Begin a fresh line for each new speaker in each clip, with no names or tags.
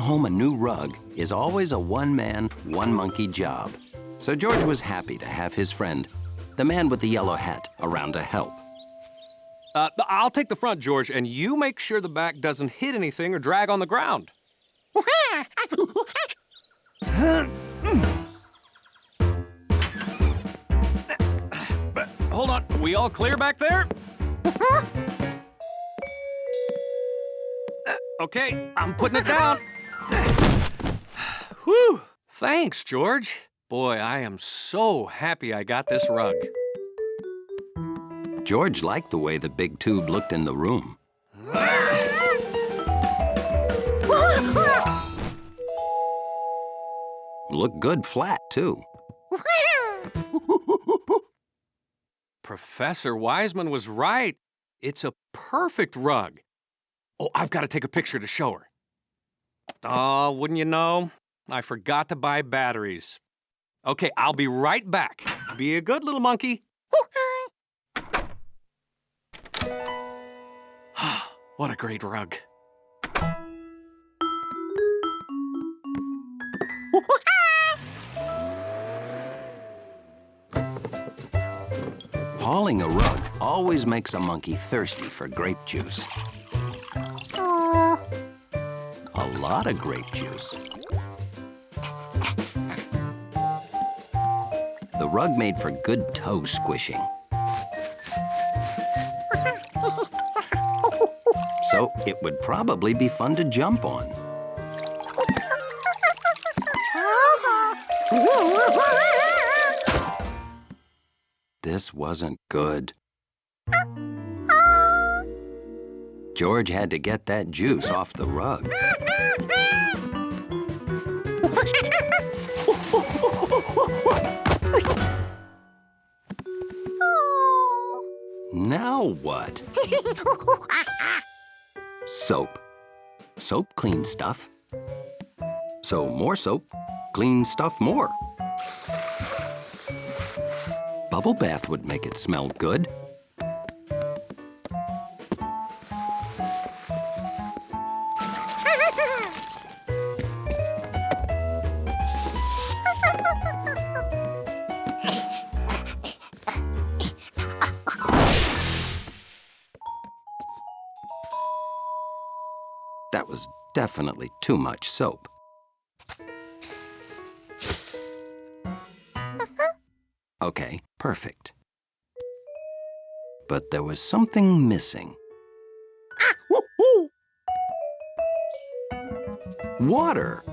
home a new rug is always a one-man, one-monkey job. So George was happy to have his friend, the man with the yellow hat, around to help.
I'll take the front, George, and you make sure the back doesn't hit anything or drag on the ground. But hold on, we all clear back there? Okay, I'm putting it down. Whew, thanks, George. Boy, I am so happy I got this rug.
George liked the way the big tube looked in the room. Looked good flat, too.
Professor Wiseman was right. It's a perfect rug. Oh, I've got to take a picture to show her. Oh, wouldn't you know? I forgot to buy batteries. Okay, I'll be right back. Be a good little monkey. What a great rug.
Hauling a rug always makes a monkey thirsty for grape juice. A lot of grape juice. The rug made for good toe squishing. So it would probably be fun to jump on. This wasn't good. George had to get that juice off the rug. Now what? Soap. Soap cleans stuff. So more soap cleans stuff more. Bubble bath would make it smell good. That was definitely too much soap. Okay, perfect. But there was something missing. Water!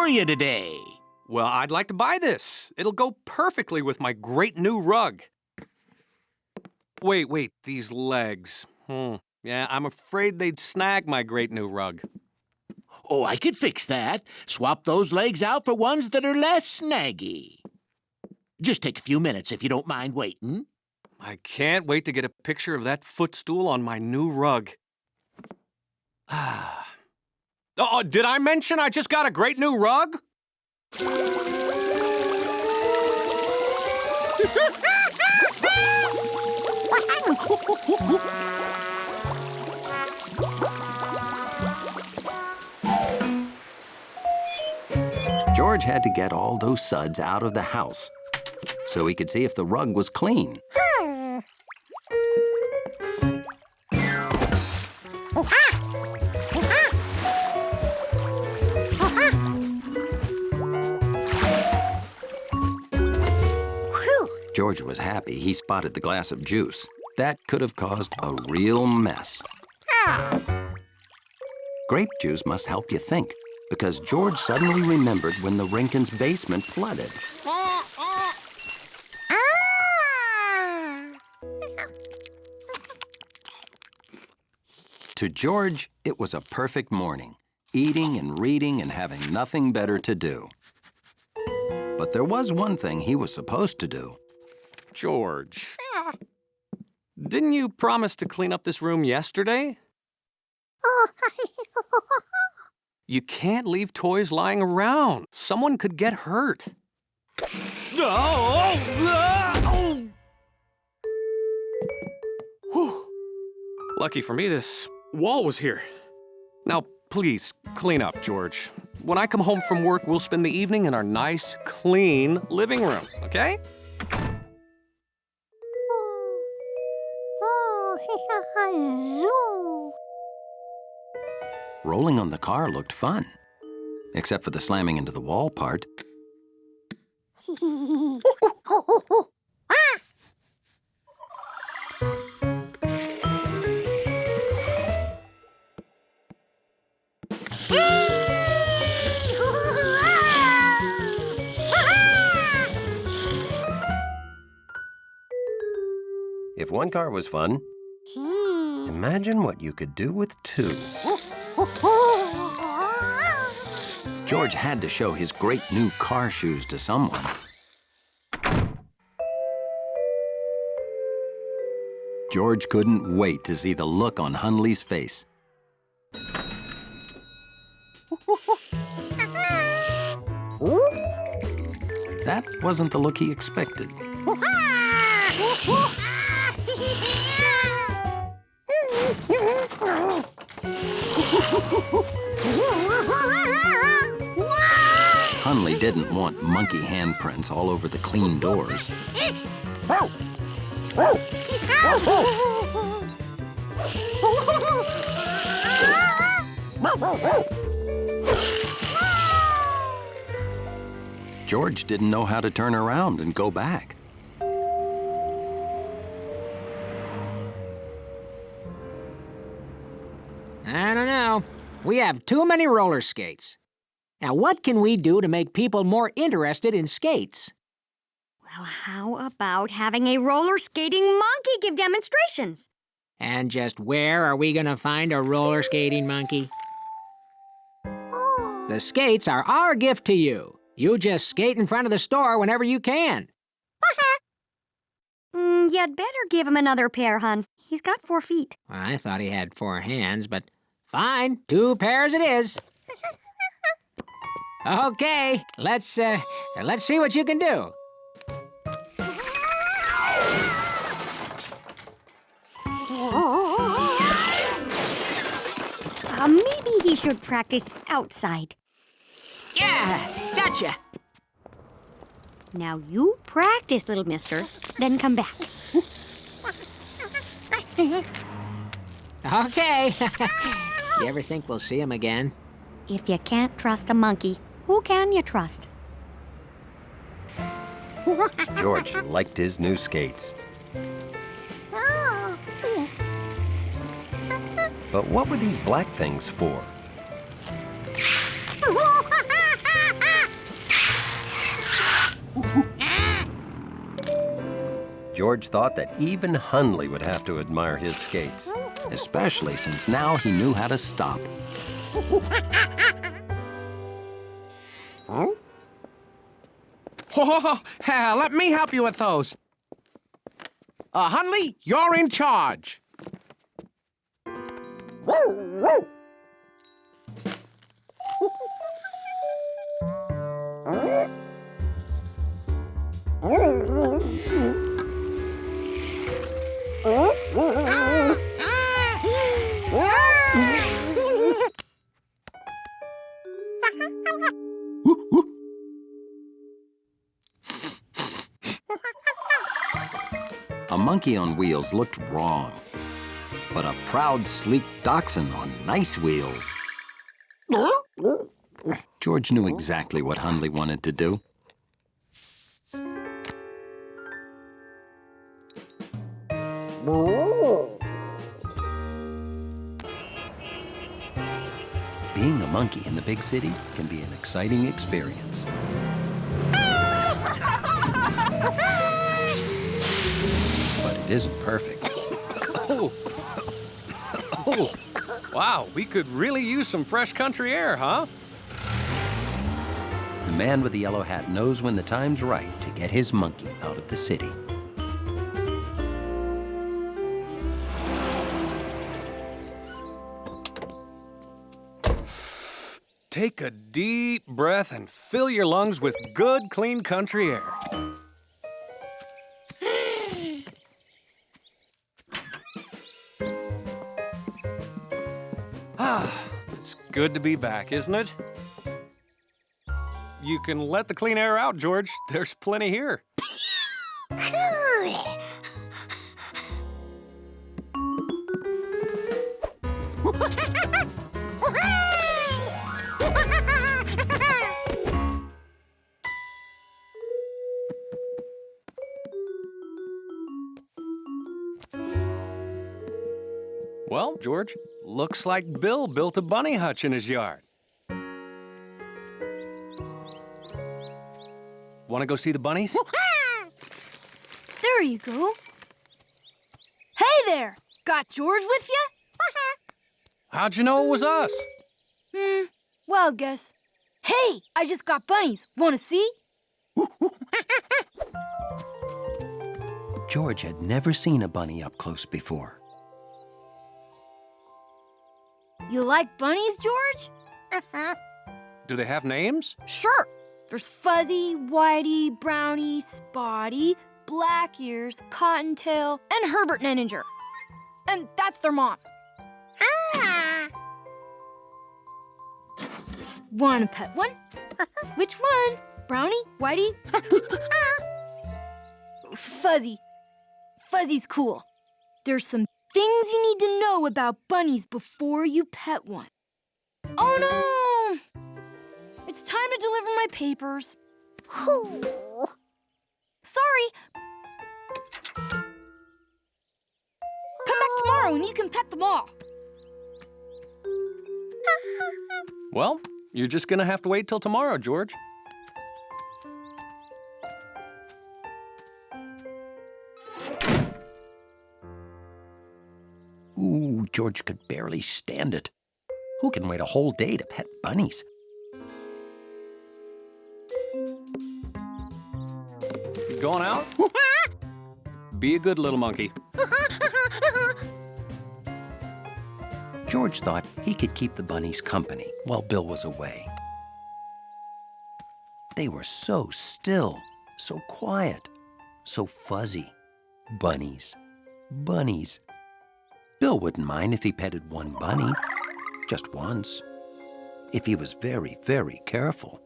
You today?
Well, I'd like to buy this. It'll go perfectly with my great new rug. Wait, these legs. Yeah, I'm afraid they'd snag my great new rug.
Oh, I could fix that. Swap those legs out for ones that are less snaggy. Just take a few minutes if you don't mind waiting.
I can't wait to get a picture of that footstool on my new rug. Oh, did I mention I just got a great new rug?
George had to get all those suds out of the house so he could see if the rug was clean. George was happy he spotted the glass of juice. That could have caused a real mess. Grape juice must help you think, because George suddenly remembered when the Rinkins' basement flooded. To George, it was a perfect morning. eating and reading and having nothing better to do. But there was one thing he was supposed to do.
George, didn't you promise to clean up this room yesterday? You can't leave toys lying around. Someone could get hurt. Whew. Lucky for me, this wall was here. Now, please, clean up, George. When I come home from work, we'll spend the evening in our nice, clean living room, okay?
Rolling on the car looked fun, except for the slamming into the wall part. If one car was fun, imagine what you could do with two. George had to show his great new car shoes to someone. George couldn't wait to see the look on Hunley's face. That wasn't the look he expected. Hunley didn't want monkey handprints all over the clean doors. George didn't know how to turn around and go back.
I don't know. We have too many roller skates. Now, what can we do to make people more interested in skates?
Well, how about having a roller skating monkey give demonstrations?
And just where are we going to find a roller skating monkey? The skates are our gift to you. You just skate in front of the store whenever you can.
You'd better give him another pair, hon. He's got 4 feet.
I thought he had 4 hands, but fine, 2 pairs it is. Okay, let's see what you can do.
Maybe he should practice outside.
Yeah, gotcha.
Now you practice, little mister, then come back.
Okay. You ever think we'll see him again?
If you can't trust a monkey, who can you trust?
George liked his new skates. But what were these black things for? George thought that even Hunley would have to admire his skates, especially since now he knew how to stop.
Huh? Oh, let me help you with those. Hunley, you're in charge.
A monkey on wheels looked wrong, but a proud, sleek dachshund on nice wheels. George knew exactly what Hunley wanted to do. Being a monkey in the big city can be an exciting experience. But it isn't perfect.
Wow, we could really use some fresh country air, huh?
The man with the yellow hat knows when the time's right to get his monkey out of the city.
Take a deep breath and fill your lungs with good, clean country air. It's good to be back, isn't it? You can let the clean air out, George. There's plenty here. Well, George, looks like Bill built a bunny hutch in his yard. Want to go see the bunnies?
There you go. Hey there! Got George with you?
How'd you know it was us?
Wild guess. Hey, I just got bunnies. Want to see?
George had never seen a bunny up close before.
You like bunnies, George?
Do they have names?
Sure. There's Fuzzy, Whitey, Brownie, Spotty, Black Ears, Cottontail, and Herbert Nenninger. And that's their mom. Want to pet one? Which one? Brownie? Whitey? Fuzzy. Fuzzy's cool. There's some things you need to know about bunnies before you pet one. Oh no! It's time to deliver my papers. Sorry. Come back tomorrow and you can pet them all.
Well, you're just gonna have to wait till tomorrow, George.
Ooh, George could barely stand it. Who can wait a whole day to pet bunnies?
You going out? Be a good little monkey.
George thought he could keep the bunnies company while Bill was away. They were so still, so quiet, so fuzzy. Bunnies, bunnies. Bill wouldn't mind if he petted one bunny, just once, if he was very, very careful.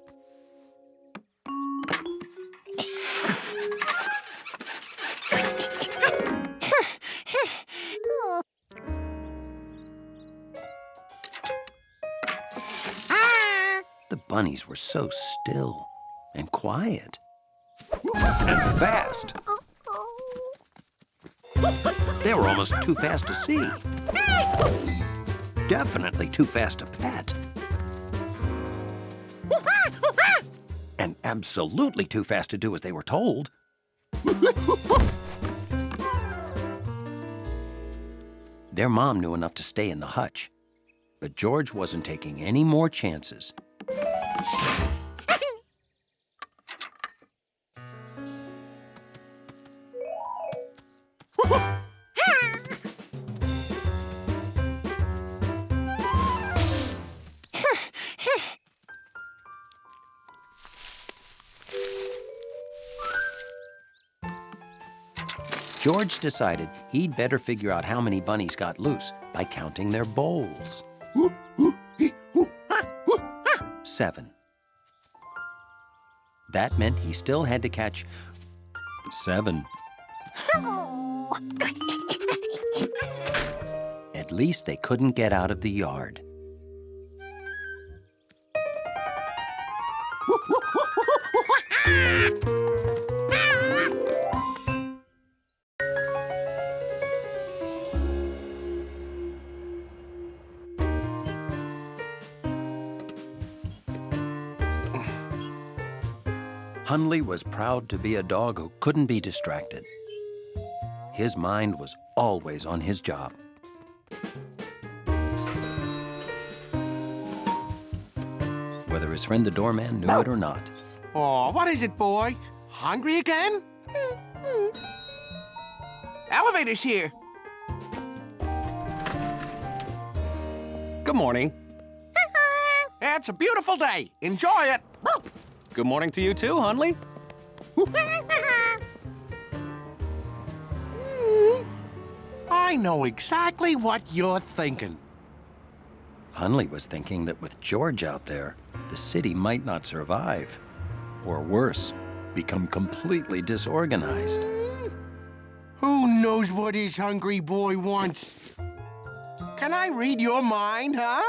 The bunnies were so still and quiet and fast. They were almost too fast to see. Definitely too fast to pet. And absolutely too fast to do as they were told. Their mom knew enough to stay in the hutch, but George wasn't taking any more chances. George decided he'd better figure out how many bunnies got loose by counting their bowls. 7. That meant he still had to catch 7. At least they couldn't get out of the yard. Hundley was proud to be a dog who couldn't be distracted. His mind was always on his job. whether his friend the doorman knew it or not.
Oh, what is it, boy? Hungry again? Elevator's here.
Good morning.
It's a beautiful day. Enjoy it.
Good morning to you too, Hundley.
I know exactly what you're thinking.
Hundley was thinking that with George out there, the city might not survive. Or worse, become completely disorganized.
Who knows what his hungry boy wants? Can I read your mind, huh?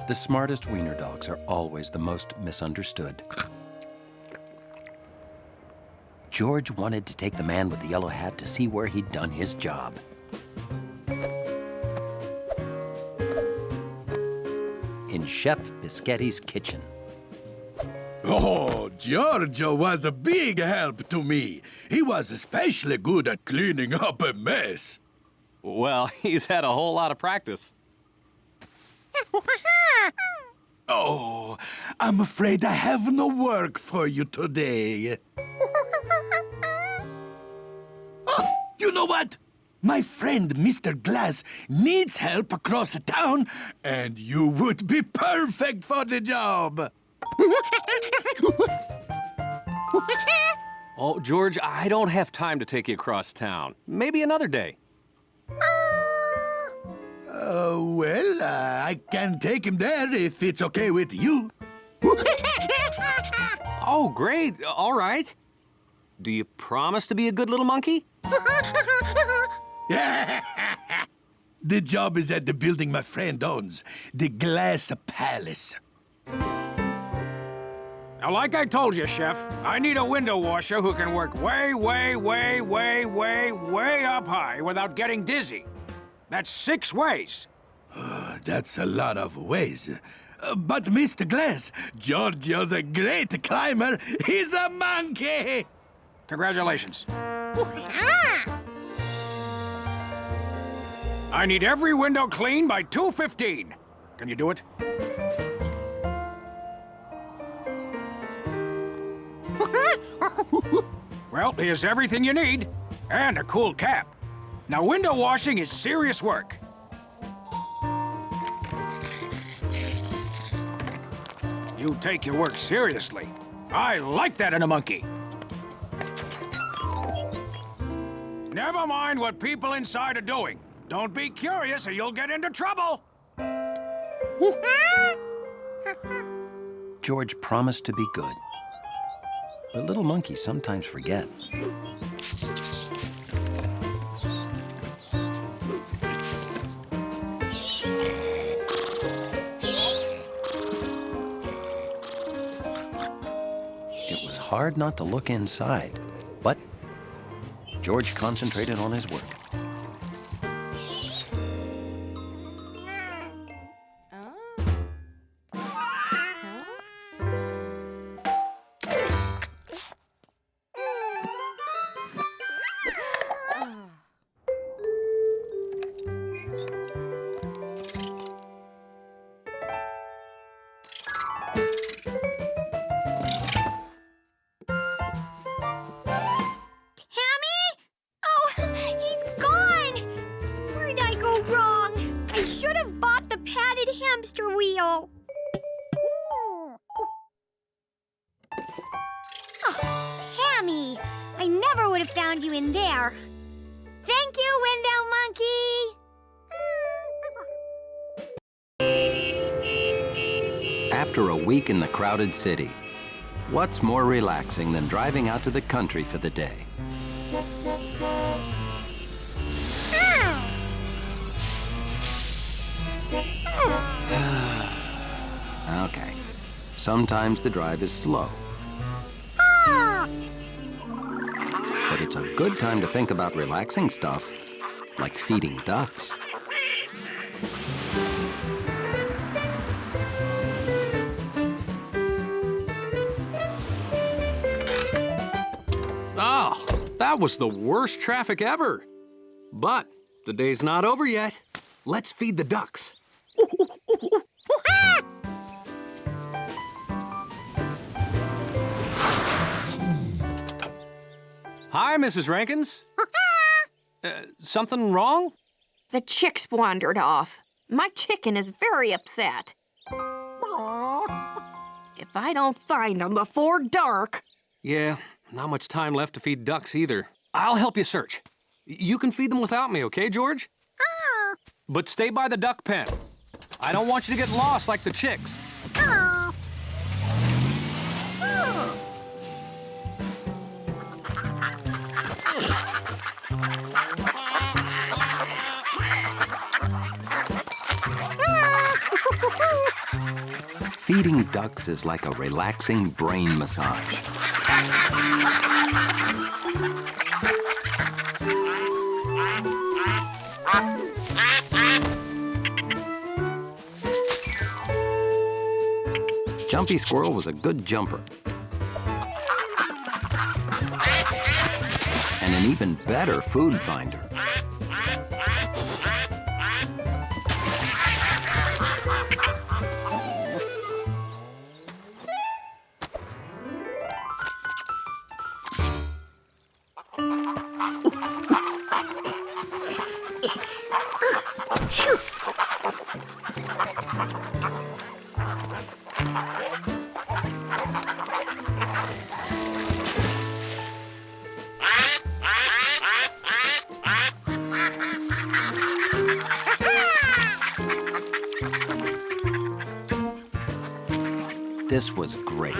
The smartest wiener dogs are always the most misunderstood. George wanted to take the man with the yellow hat to see where he'd done his job. In Chef Biscetti's kitchen.
Oh, Giorgio was a big help to me. He was especially good at cleaning up a mess.
Well, he's had a whole lot of practice.
Oh, I'm afraid I have no work for you today. Oh, you know what? My friend, Mr. Glass, needs help across the town, and you would be perfect for the job.
Oh, George, I don't have time to take you across town. Maybe another day.
Well, I can take him there if it's okay with you.
Oh, great. All right. Do you promise to be a good little monkey?
The job is at the building my friend owns, the Glass Palace.
Now, like I told you, Chef, I need a window washer who can work way up high without getting dizzy. That's 6 ways.
That's a lot of ways. But, Mr. Glass, Giorgio's a great climber. He's a monkey.
Congratulations. I need every window clean by 2:15. Can you do it? Well, here's everything you need. And a cool cap. Now, window washing is serious work. You take your work seriously. I like that in a monkey. Never mind what people inside are doing. Don't be curious or you'll get into trouble.
George promised to be good. But little monkeys sometimes forget. It was hard not to look inside, but George concentrated on his work.
Hamster wheel. Oh, Tammy, I never would have found you in there. Thank you, window monkey.
After a week in the crowded city, what's more relaxing than driving out to the country for the day? Okay, sometimes the drive is slow. But it's a good time to think about relaxing stuff, like feeding ducks.
Oh, that was the worst traffic ever. But the day's not over yet. Let's feed the ducks. Hi, Mrs. Rankins. Something wrong?
The chicks wandered off. My chicken is very upset. If I don't find them before dark...
Yeah, not much time left to feed ducks either. I'll help you search. You can feed them without me, okay, George? But stay by the duck pen. I don't want you to get lost like the chicks.
Feeding ducks is like a relaxing brain massage. Jumpy Squirrel was a good jumper. And an even better food finder. This was great.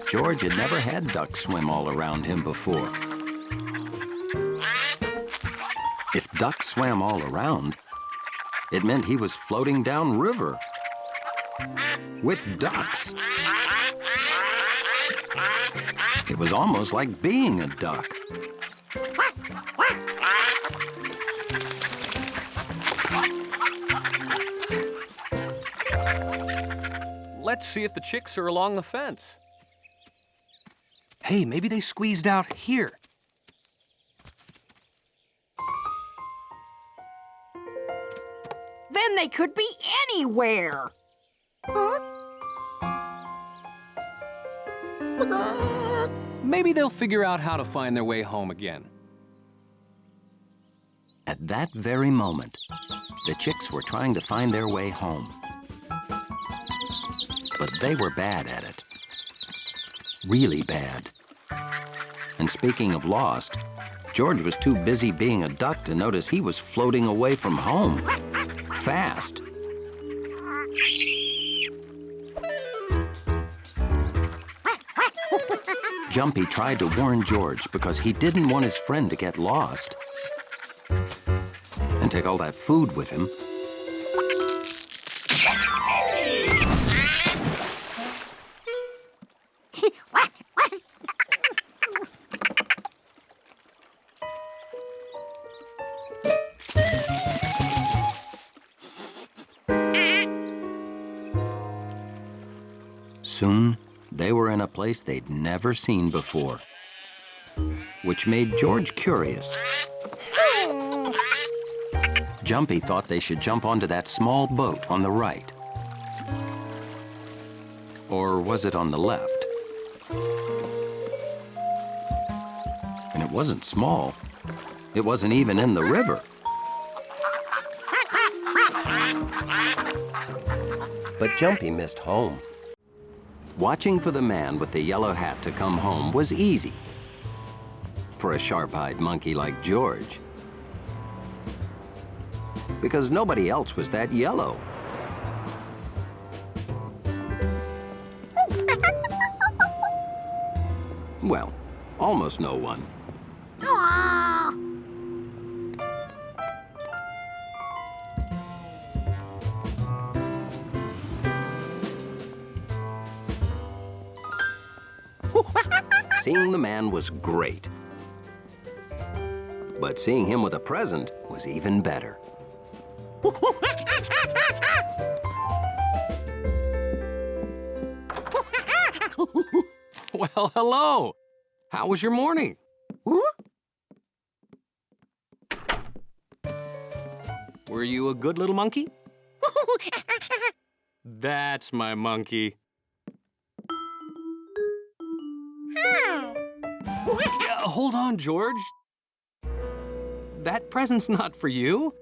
George had never had ducks swim all around him before. If ducks swam all around, it meant he was floating down river with ducks. It was almost like being a duck.
Let's see if the chicks are along the fence. Hey, maybe they squeezed out here.
Then they could be anywhere.
Maybe they'll figure out how to find their way home again.
At that very moment, the chicks were trying to find their way home. But they were bad at it. Really bad. And speaking of lost, George was too busy being a duck to notice he was floating away from home. Fast. Jumpy tried to warn George because he didn't want his friend to get lost and take all that food with him. Soon, they were in a place they'd never seen before, which made George curious. Jumpy thought they should jump onto that small boat on the right. Or was it on the left? And it wasn't small. It wasn't even in the river. But Jumpy missed home. Watching for the man with the yellow hat to come home was easy for a sharp-eyed monkey like George, because nobody else was that yellow. Well, almost no one. Seeing the man was great. But seeing him with a present was even better.
Well, hello. How was your morning? Were you a good little monkey? That's my monkey. Hold on, George. That present's not for you.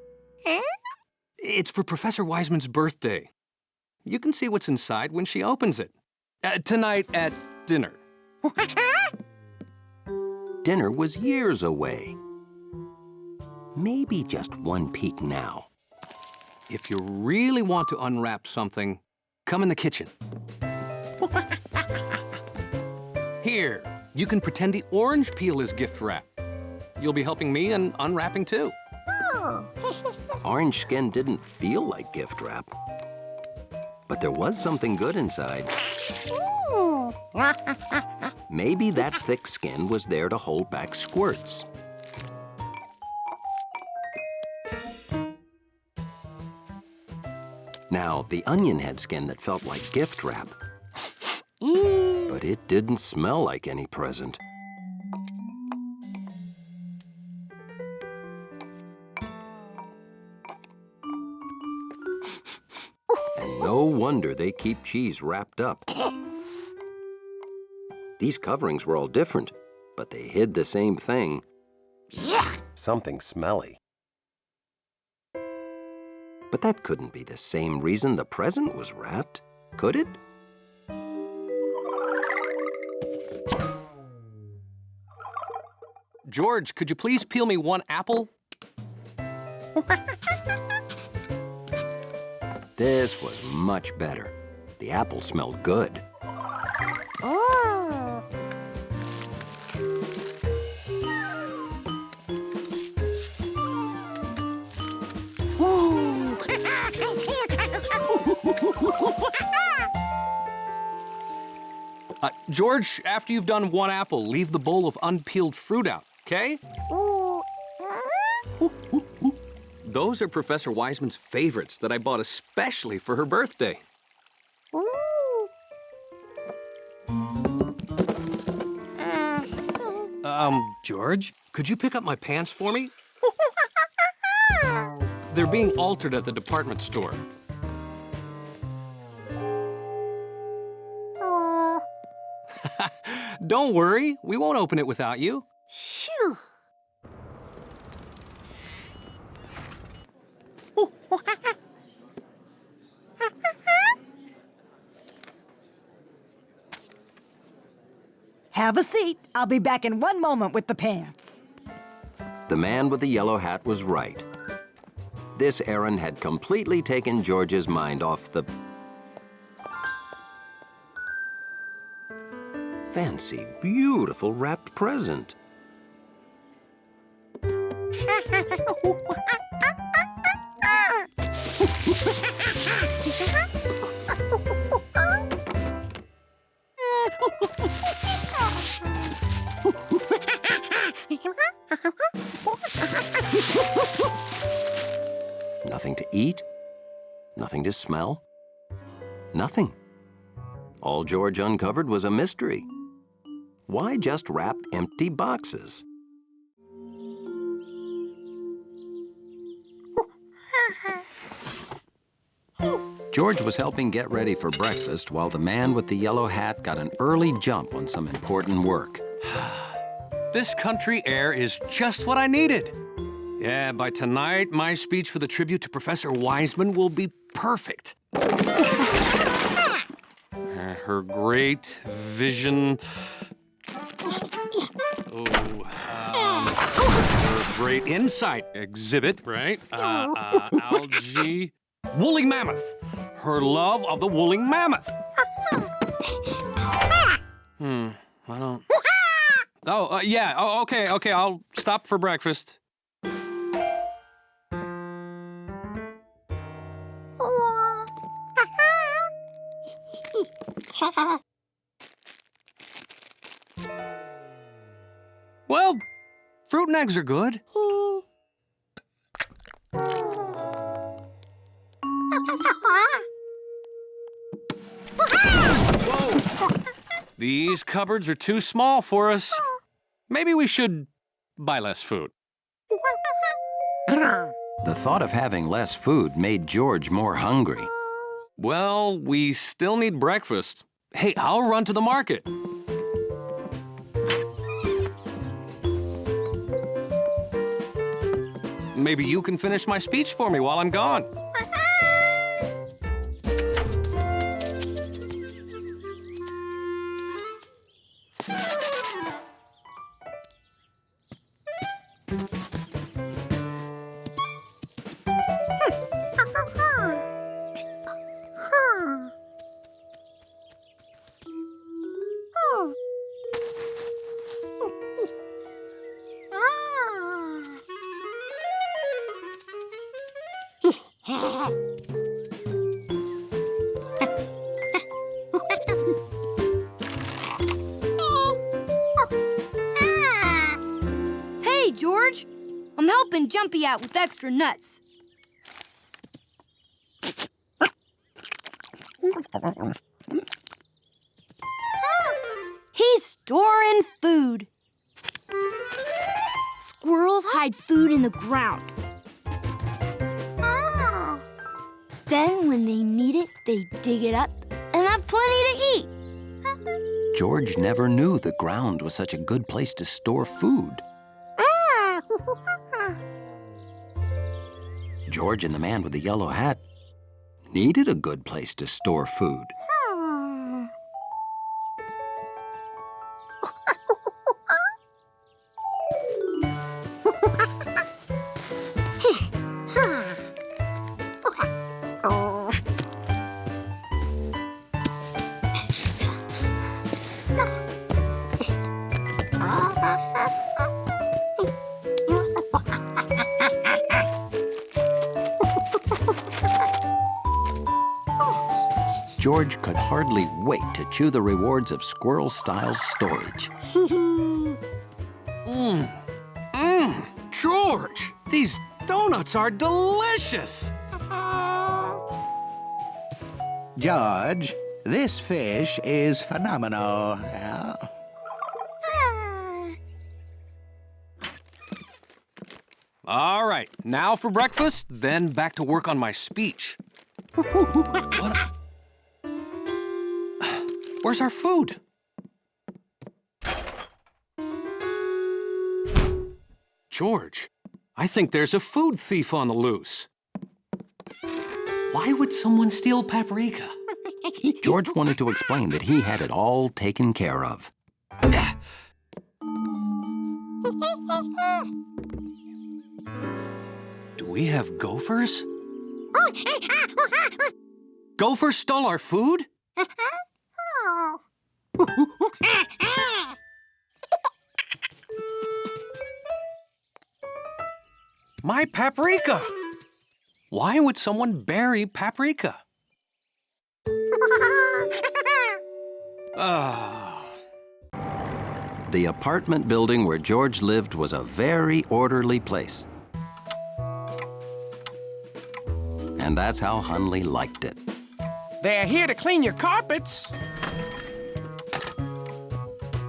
It's for Professor Wiseman's birthday. You can see what's inside when she opens it. Tonight at dinner.
Dinner was years away. Maybe just one peek now.
If you really want to unwrap something, come in the kitchen. Here, you can pretend the orange peel is gift wrap. You'll be helping me in unwrapping too.
Orange skin didn't feel like gift wrap. But there was something good inside. Maybe that thick skin was there to hold back squirts. Now, the onion had skin that felt like gift wrap. But it didn't smell like any present. And no wonder they keep cheese wrapped up. These coverings were all different, but they hid the same thing. Something smelly. But that couldn't be the same reason the present was wrapped, could it?
George, could you please peel me one apple?
This was much better. The apple smelled good.
George, after you've done one apple, leave the bowl of unpeeled fruit out, okay? Those are Professor Wiseman's favorites that I bought especially for her birthday. George, could you pick up my pants for me? They're being altered at the department store. Don't worry, we won't open it without you.
Phew.
Have a seat. I'll be back in one moment with the pants.
The man with the yellow hat was right. This errand had completely taken George's mind off the fancy, beautiful wrapped present. Nothing to eat, nothing to smell, nothing. All George uncovered was a mystery. Why just wrap empty boxes? George was helping get ready for breakfast while the man with the yellow hat got an early jump on some important work.
This country air is just what I needed. Yeah, by tonight, my speech for the tribute to Professor Wiseman will be perfect. Her great vision. Her great insight exhibit, right? Algae. Woolly mammoth. Her love of the woolly mammoth. I don't. Oh, yeah. Oh, okay. I'll stop for breakfast. Well, fruit and eggs are good. Whoa! These cupboards are too small for us. Maybe we should buy less food.
The thought of having less food made George more hungry.
Well, we still need breakfast. Hey, I'll run to the market. Maybe you can finish my speech for me while I'm gone.
Hey, George. I'm helping Jumpy out with extra nuts. He's storing food. Squirrels hide food in the ground. Then, when they need it, they dig it up and have plenty to eat.
George never knew the ground was such a good place to store food. George and the man with the yellow hat needed a good place to store food. George could hardly wait to chew the rewards of squirrel-style storage.
George, these donuts are delicious.
George, this fish is phenomenal.
All right, now for breakfast, then back to work on my speech. What? Where's our food? George, I think there's a food thief on the loose. Why would someone steal paprika?
George wanted to explain that he had it all taken care of.
Do we have gophers? Gophers stole our food? My paprika! Why would someone bury paprika?
The apartment building where George lived was a very orderly place. And that's how Hunley liked it.
They're here to clean your carpets.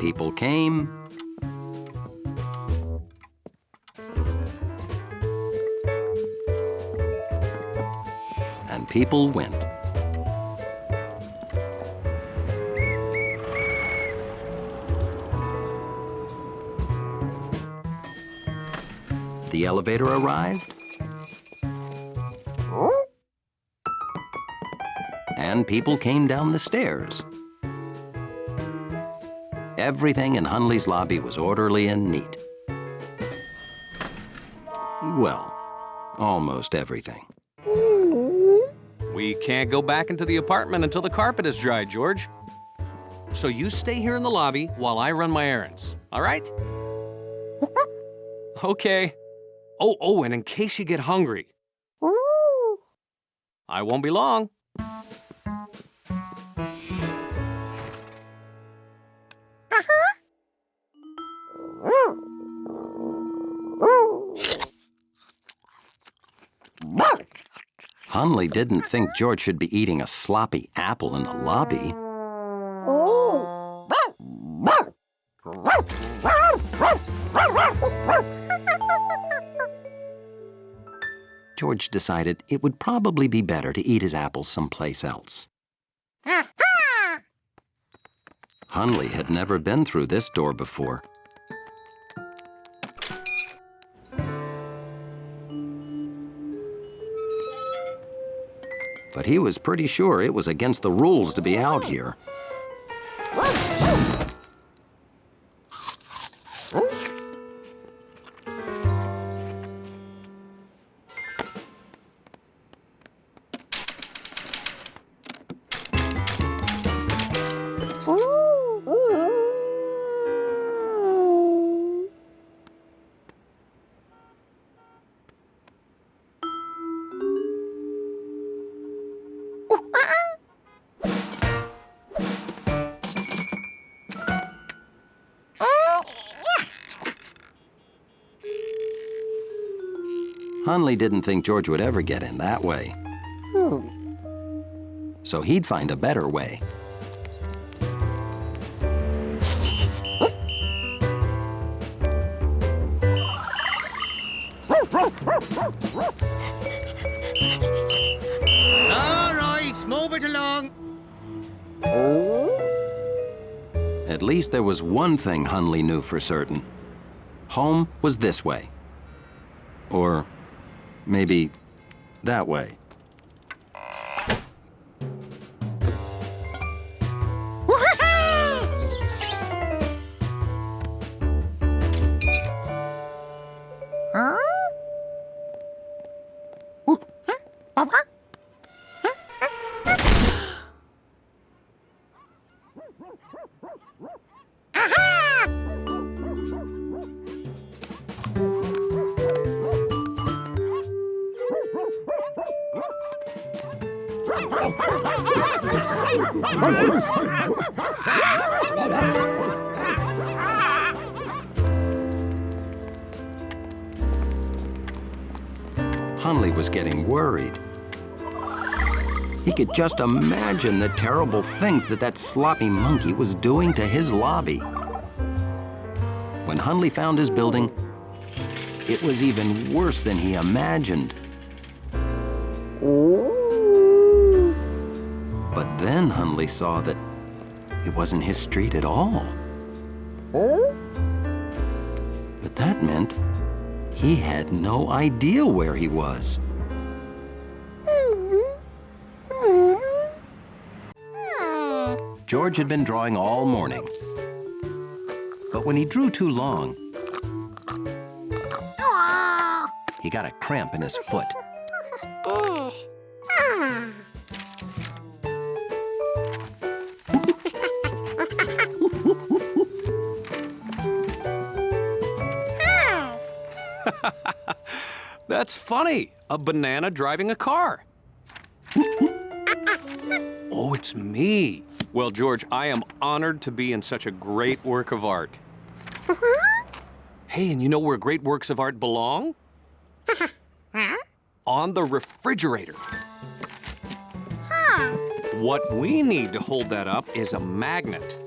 People came, and people went. The elevator arrived, and people came down the stairs. Everything in Hunley's lobby was orderly and neat. Well, almost everything.
We can't go back into the apartment until the carpet is dry, George. So you stay here in the lobby while I run my errands, all right? Okay. Oh, and in case you get hungry, I won't be long.
Hunley didn't think George should be eating a sloppy apple in the lobby. George decided it would probably be better to eat his apples someplace else. Hundley had never been through this door before. But he was pretty sure it was against the rules to be out here. Hundley didn't think George would ever get in that way. So he'd find a better way.
All right, move it along.
At least there was one thing Hundley knew for certain. Home was this way. Or maybe that way. Hundley was getting worried. He could just imagine the terrible things that sloppy monkey was doing to his lobby. When Hundley found his building, it was even worse than he imagined. But then Hundley saw that it wasn't his street at all. But that meant he had no idea where he was. George had been drawing all morning. But when he drew too long, he got a cramp in his foot.
That's funny. A banana driving a car. Oh, it's me. Well, George, I am honored to be in such a great work of art. Hey, and you know where great works of art belong? On the refrigerator. What we need to hold that up is a magnet.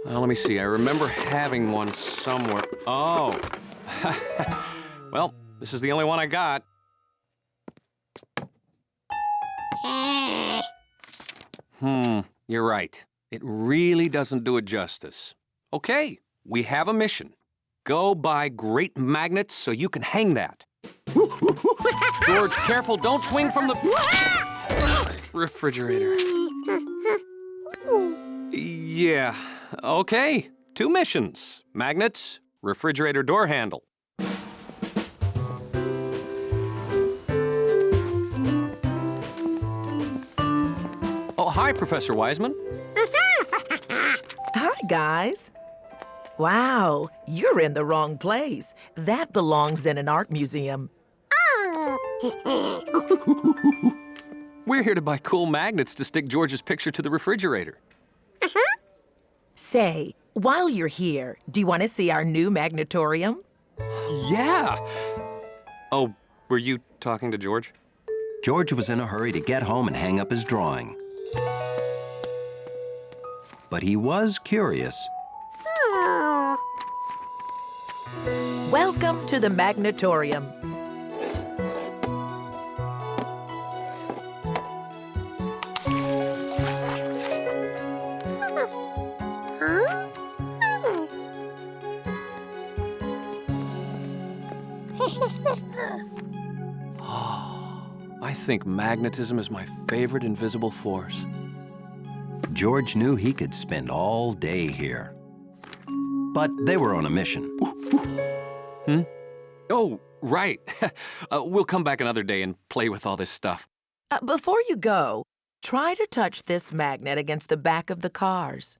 Well, let me see. I remember having one somewhere. Oh. Well, this is the only one I got. You're right. It really doesn't do it justice. Okay, we have a mission. Go buy great magnets so you can hang that. George, careful, don't swing from the refrigerator. Yeah, okay. 2 missions. Magnets, refrigerator door handle. Oh, hi, Professor Wiseman.
Hi, guys. Wow, you're in the wrong place. That belongs in an art museum.
We're here to buy cool magnets to stick George's picture to the refrigerator.
Say, while you're here, do you want to see our new magnetorium?
Yeah. Oh, were you talking to George?
George was in a hurry to get home and hang up his drawing. But he was curious.
Welcome to the magnetorium.
I think magnetism is my favorite invisible force.
George knew he could spend all day here. But they were on a mission.
Oh, right. We'll come back another day and play with all this stuff.
Before you go, try to touch this magnet against the back of the cars.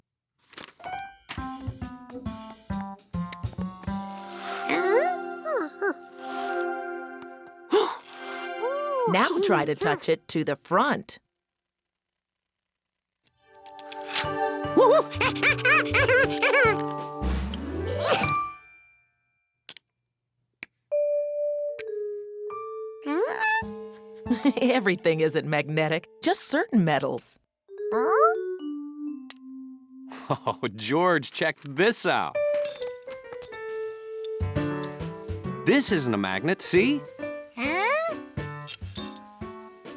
Now try to touch it to the front. Everything isn't magnetic, just certain metals.
Oh, George, check this out. This isn't a magnet, see?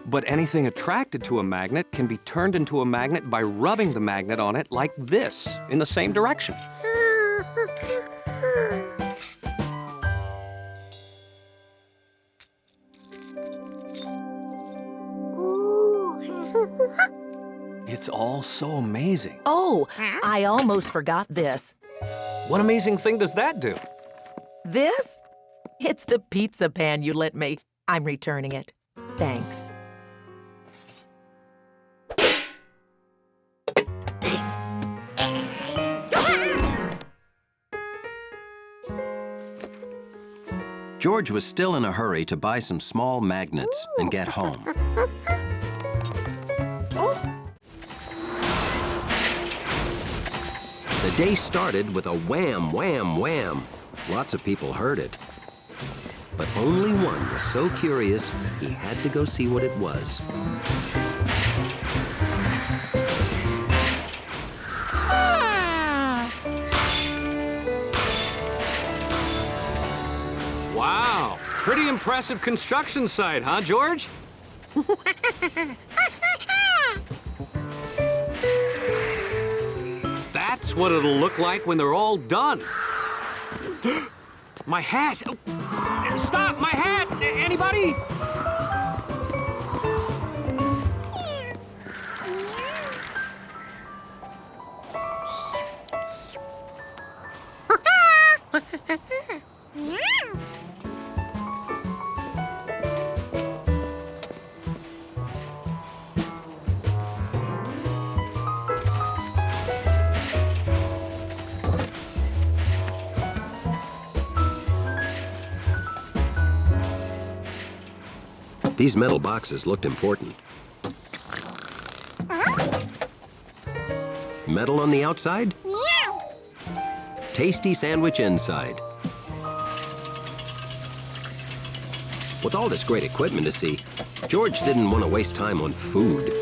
But anything attracted to a magnet can be turned into a magnet by rubbing the magnet on it like this, in the same direction. It's all so amazing.
Oh, I almost forgot this.
What amazing thing does that do?
This? It's the pizza pan you lent me. I'm returning it. Thanks.
George was still in a hurry to buy some small magnets and get home. The day started with a wham, wham, wham. Lots of people heard it. But only one was so curious, he had to go see what it was.
Wow, pretty impressive construction site, huh, George? That's what it'll look like when they're all done. My hat! Stop, my hat! Anybody?
These metal boxes looked important. Metal on the outside? Tasty sandwich inside. With all this great equipment to see, George didn't want to waste time on food.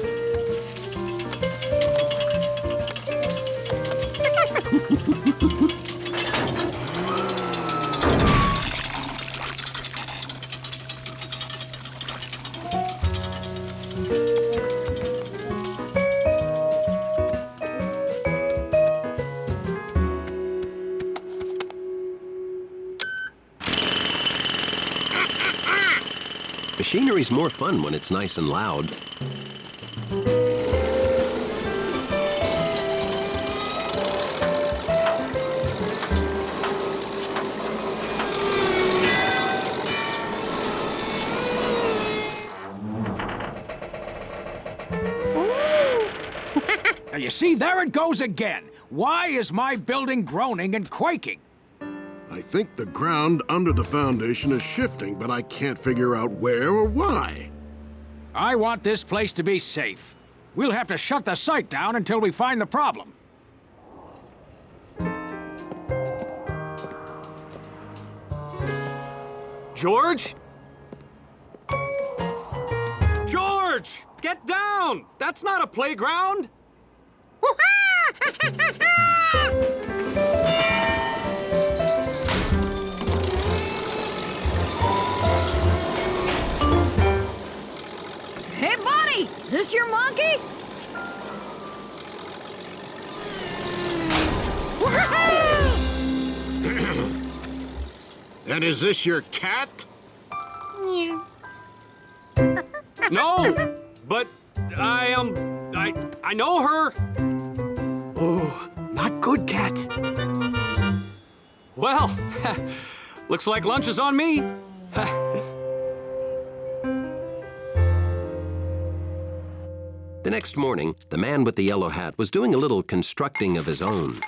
Machinery's more fun when it's nice and loud.
Now, you see, there it goes again. Why is my building groaning and quaking?
I think the ground under the foundation is shifting, but I can't figure out where or why.
I want this place to be safe. We'll have to shut the site down until we find the problem.
George? George! Get down! That's not a playground!
Hey, buddy! This your monkey?
And is this your cat?
No, but I know her.
Oh, not good, cat.
Well, looks like lunch is on me.
The next morning, the man with the yellow hat was doing a little constructing of his own.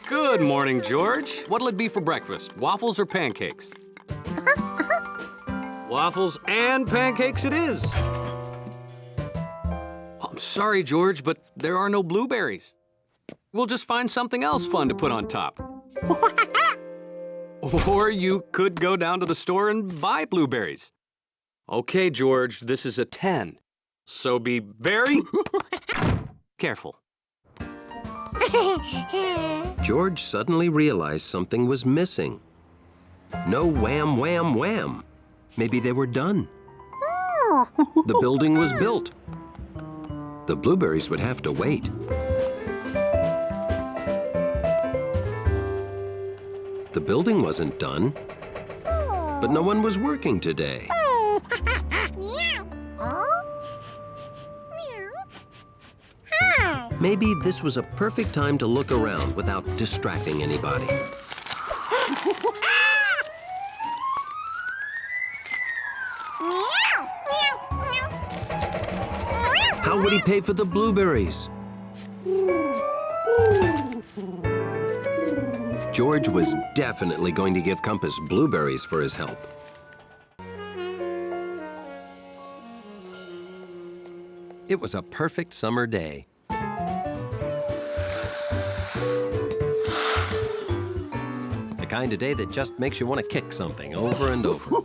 Good morning, George. What'll it be for breakfast, waffles or pancakes? Waffles and pancakes it is. I'm sorry, George, but there are no blueberries. We'll just find something else fun to put on top. Or you could go down to the store and buy blueberries. Okay, George, this is a 10. So be very careful.
George suddenly realized something was missing. No wham, wham, wham. Maybe they were done. The building was built. The blueberries would have to wait. The building wasn't done, but no one was working today. Maybe this was a perfect time to look around without distracting anybody. How would he pay for the blueberries? George was definitely going to give Compass blueberries for his help. It was a perfect summer day. The kind of day that just makes you want to kick something over and over.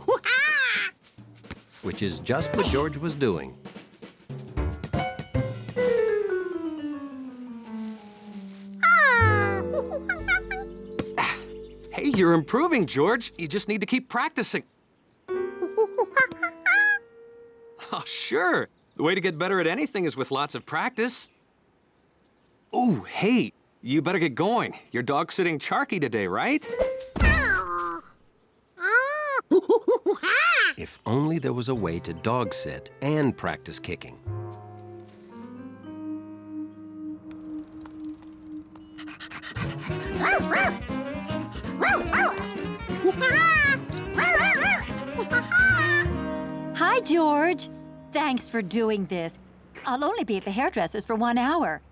Which is just what George was doing.
Hey, you're improving, George. You just need to keep practicing. Oh, sure. The way to get better at anything is with lots of practice. Oh, hey, you better get going. Your dog's sitting Charky today, right?
If only there was a way to dog sit and practice kicking.
Hi, George. Thanks for doing this. I'll only be at the hairdresser's for 1 hour.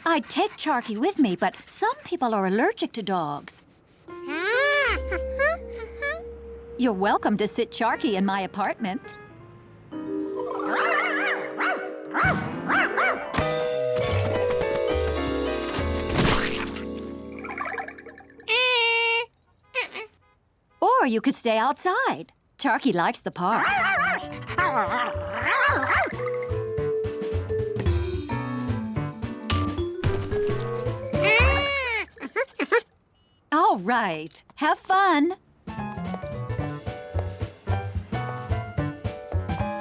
I'd take Charky with me, but some people are allergic to dogs. You're welcome to sit Charky in my apartment. Or you could stay outside. Charky likes the park. All right. Have fun.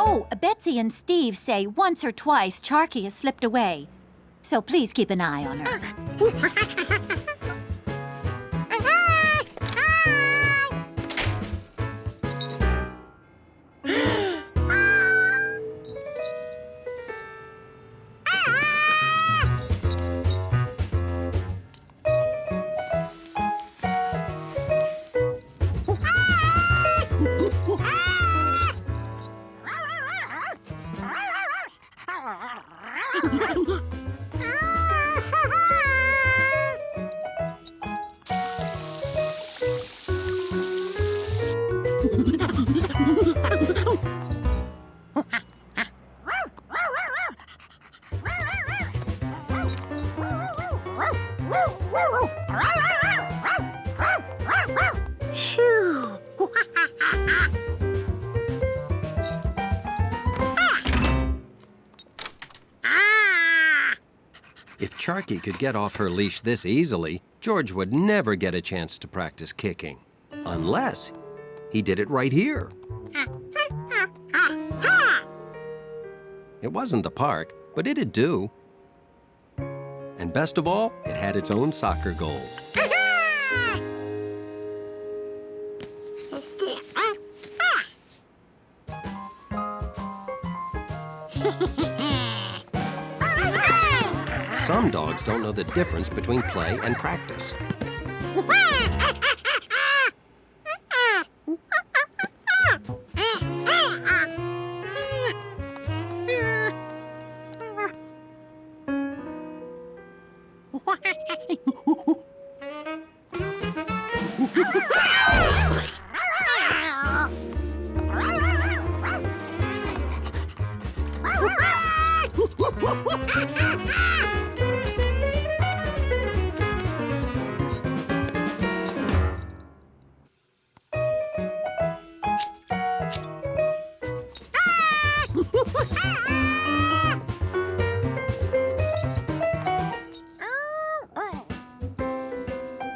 Oh, Betsy and Steve say once or twice Charky has slipped away. So please keep an eye on her.
If Charky could get off her leash this easily, George would never get a chance to practice kicking. Unless he did it right here. It wasn't the park, but it'd do. And best of all, it had its own soccer goal. Some dogs don't know the difference between play and practice.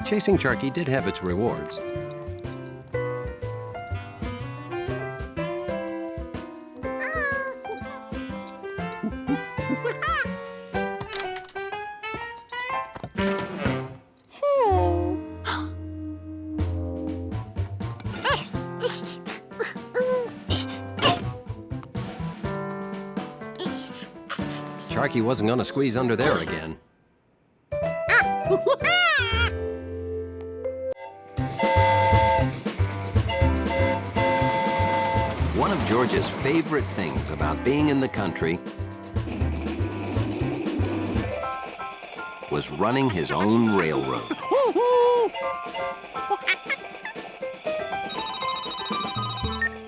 Chasing Charky did have its rewards. Charky wasn't going to squeeze under there again. One of George's favorite things about being in the country was running his own railroad.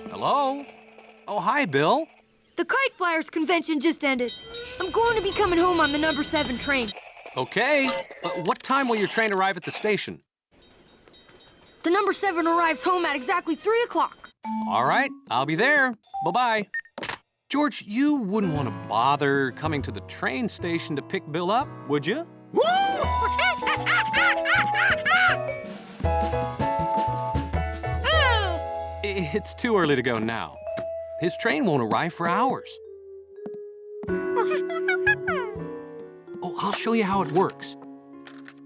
Hello? Oh, hi, Bill.
The Kite Flyers convention just ended. I'm going to be coming home on the number 7 train.
Okay. What time will your train arrive at the station?
The number 7 arrives home at exactly 3 o'clock.
All right, I'll be there. Bye-bye. George, you wouldn't want to bother coming to the train station to pick Bill up, would you? It's too early to go now. His train won't arrive for hours. Oh, I'll show you how it works.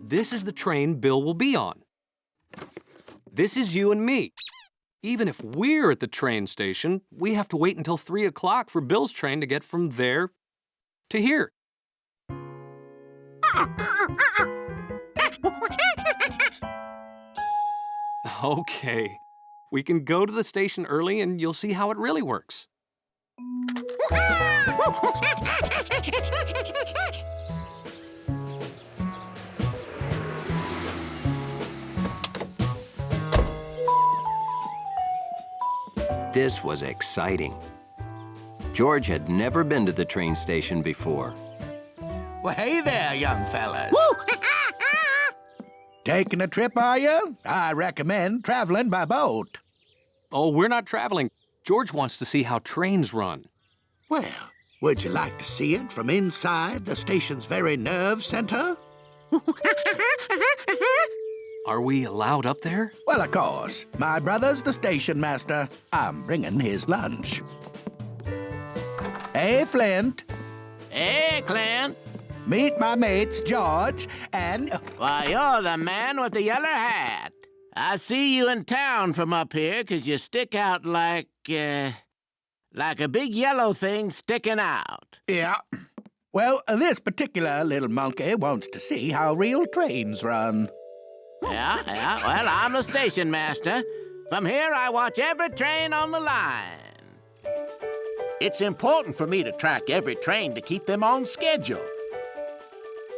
This is the train Bill will be on. This is you and me. Even if we're at the train station, we have to wait until 3 o'clock for Bill's train to get from there to here. Okay. We can go to the station early and you'll see how it really works.
This was exciting. George had never been to the train station before.
Well, hey there, young fellas. Taking a trip, are you? I recommend traveling by boat.
Oh, we're not traveling. George wants to see how trains run.
Well, would you like to see it from inside the station's very nerve center?
Are we allowed up there?
Well, of course. My brother's the station master. I'm bringing his lunch. Hey, Flint.
Hey, Clint.
Meet my mates, George and...
Why, you're the man with the yellow hat. I see you in town from up here 'cause you stick out like a big yellow thing sticking out.
Yeah. Well, this particular little monkey wants to see how real trains run.
Yeah. Well, I'm the station master. From here, I watch every train on the line. It's important for me to track every train to keep them on schedule.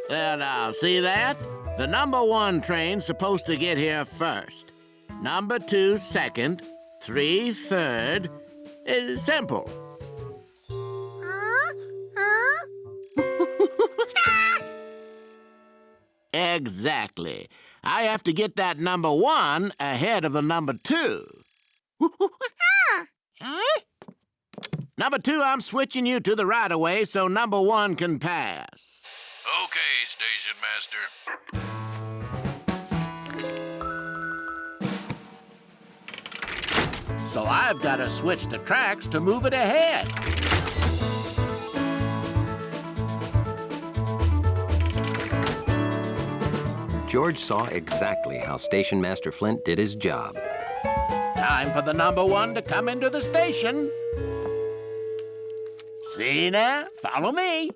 Well, now, see that? The number 1 train's supposed to get here first. Number 2 second, 3 third. It's simple. Exactly. I have to get that number 1 ahead of the number 2. Number 2, I'm switching you to the right-of-way so number 1 can pass.
Okay, station master.
So I've got to switch the tracks to move it ahead.
George saw exactly how Station Master Flint did his job.
Time for the number 1 to come into the station. See now? Follow me.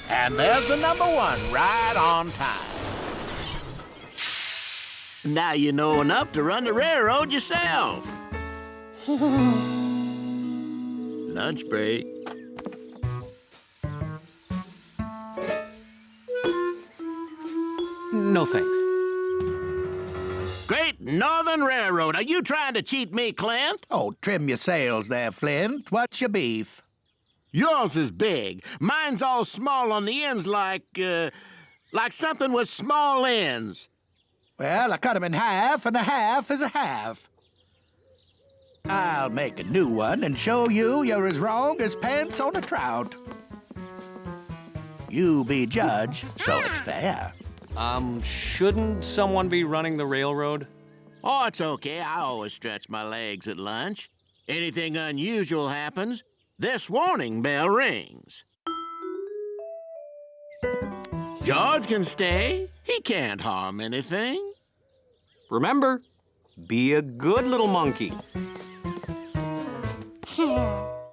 And there's the number 1 right on time. Now you know enough to run the railroad yourself. Lunch break.
No thanks.
Great Northern Railroad, are you trying to cheat me, Clint?
Oh, trim your sails there, Flint. What's your beef?
Yours is big. Mine's all small on the ends like something with small ends.
Well, I cut 'em in half, and a half is a half. I'll make a new one and show you're as wrong as pants on a trout. You be judge, so it's fair.
Shouldn't someone be running the railroad?
Oh, it's okay. I always stretch my legs at lunch. Anything unusual happens, this warning bell rings. George can stay. He can't harm anything.
Remember, be a good little monkey.